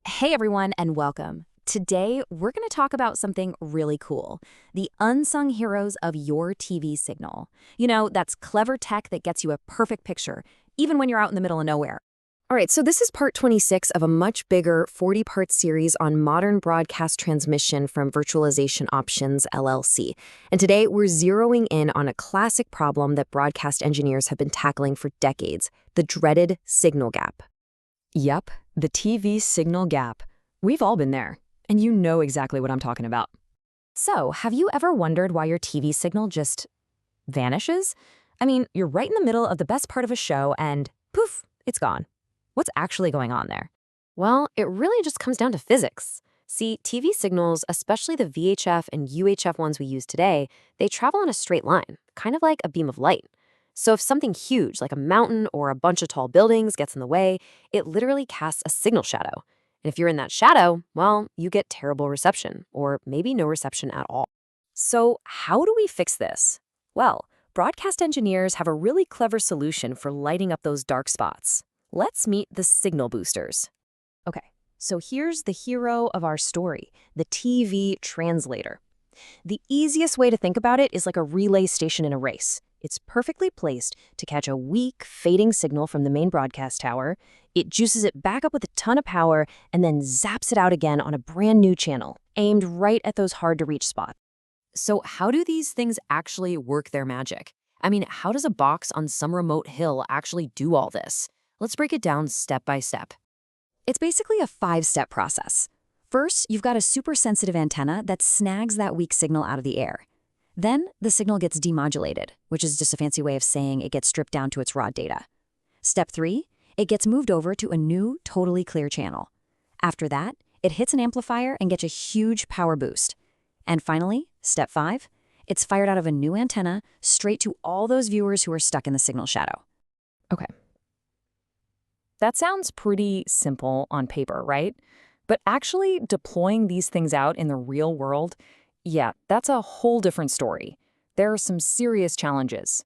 Hey everyone, and welcome. Today, we're going to talk about something really cool, the unsung heroes of your TV signal. That's clever tech that gets you a perfect picture, even when you're out in the middle of nowhere. All right, so this is part 26 of a much bigger 40-part series on modern broadcast transmission from Virtualization Options LLC. And today, we're zeroing in on a classic problem that broadcast engineers have been tackling for decades, the dreaded signal gap. Yep, the TV signal gap. We've all been there, and you know exactly what I'm talking about. So, have you ever wondered why your TV signal just vanishes? I mean, you're right in the middle of the best part of a show and poof, it's gone. What's actually going on there? Well, it really just comes down to physics. See, TV signals, especially the VHF and UHF ones we use today, they travel in a straight line, kind of like a beam of light. So if something huge, like a mountain or a bunch of tall buildings, gets in the way, it literally casts a signal shadow. And if you're in that shadow, well, you get terrible reception, or maybe no reception at all. So how do we fix this? Well, broadcast engineers have a really clever solution for lighting up those dark spots. Let's meet the signal boosters. Okay, so here's the hero of our story, the TV translator. The easiest way to think about it is like a relay station in a race. It's perfectly placed to catch a weak, fading signal from the main broadcast tower. It juices it back up with a ton of power and then zaps it out again on a brand new channel, aimed right at those hard-to-reach spots. So how do these things actually work their magic? I mean, how does a box on some remote hill actually do all this? Let's break it down step by step. It's basically a 5-step process. First, you've got a super sensitive antenna that snags that weak signal out of the air. Then, the signal gets demodulated, which is just a fancy way of saying it gets stripped down to its raw data. Step 3, it gets moved over to a new, totally clear channel. After that, it hits an amplifier and gets a huge power boost. And finally, step 5, it's fired out of a new antenna straight to all those viewers who are stuck in the signal shadow. Okay. That sounds pretty simple on paper, right? But actually deploying these things out in the real world, yeah, that's a whole different story. There are some serious challenges.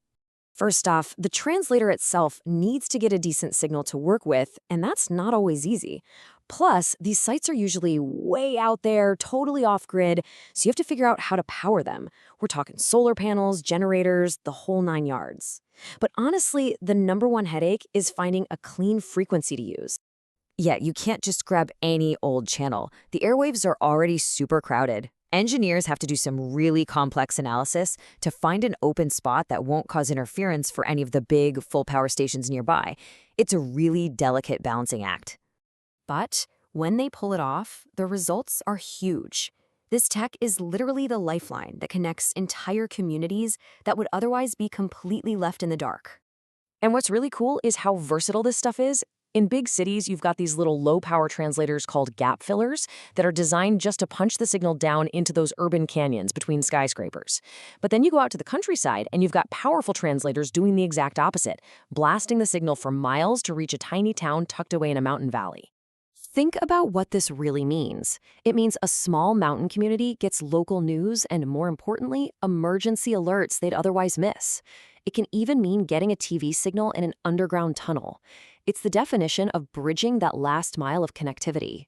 First off, the translator itself needs to get a decent signal to work with, and that's not always easy. Plus, these sites are usually way out there, totally off-grid, so you have to figure out how to power them. We're talking solar panels, generators, the whole 9 yards. But honestly, the #1 headache is finding a clean frequency to use. Yeah, you can't just grab any old channel. The airwaves are already super crowded. Engineers have to do some really complex analysis to find an open spot that won't cause interference for any of the big, full-power stations nearby. It's a really delicate balancing act. But when they pull it off, the results are huge. This tech is literally the lifeline that connects entire communities that would otherwise be completely left in the dark. And what's really cool is how versatile this stuff is. In big cities, you've got these little low-power translators called gap fillers that are designed just to punch the signal down into those urban canyons between skyscrapers. But then you go out to the countryside, and you've got powerful translators doing the exact opposite, blasting the signal for miles to reach a tiny town tucked away in a mountain valley. Think about what this really means. It means a small mountain community gets local news and, more importantly, emergency alerts they'd otherwise miss. It can even mean getting a TV signal in an underground tunnel. It's the definition of bridging that last mile of connectivity.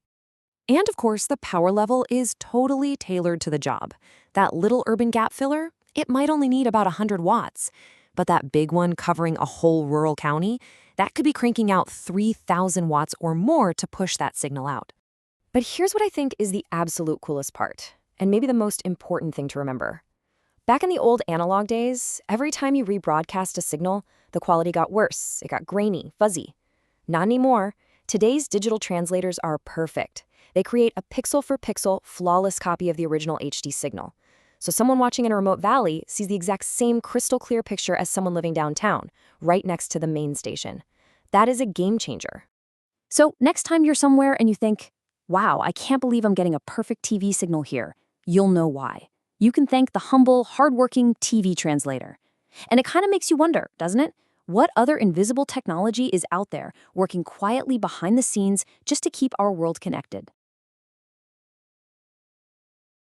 And of course, the power level is totally tailored to the job. That little urban gap filler, it might only need about 100 watts. But that big one covering a whole rural county, that could be cranking out 3,000 watts or more to push that signal out. But here's what I think is the absolute coolest part, and maybe the most important thing to remember. Back in the old analog days, every time you rebroadcast a signal, the quality got worse. It got grainy, fuzzy. Not anymore. Today's digital translators are perfect. They create a pixel-for-pixel, flawless copy of the original HD signal. So someone watching in a remote valley sees the exact same crystal-clear picture as someone living downtown, right next to the main station. That is a game changer. So next time you're somewhere and you think, wow, I can't believe I'm getting a perfect TV signal here, you'll know why. You can thank the humble, hardworking TV translator. And it kind of makes you wonder, doesn't it? What other invisible technology is out there working quietly behind the scenes just to keep our world connected?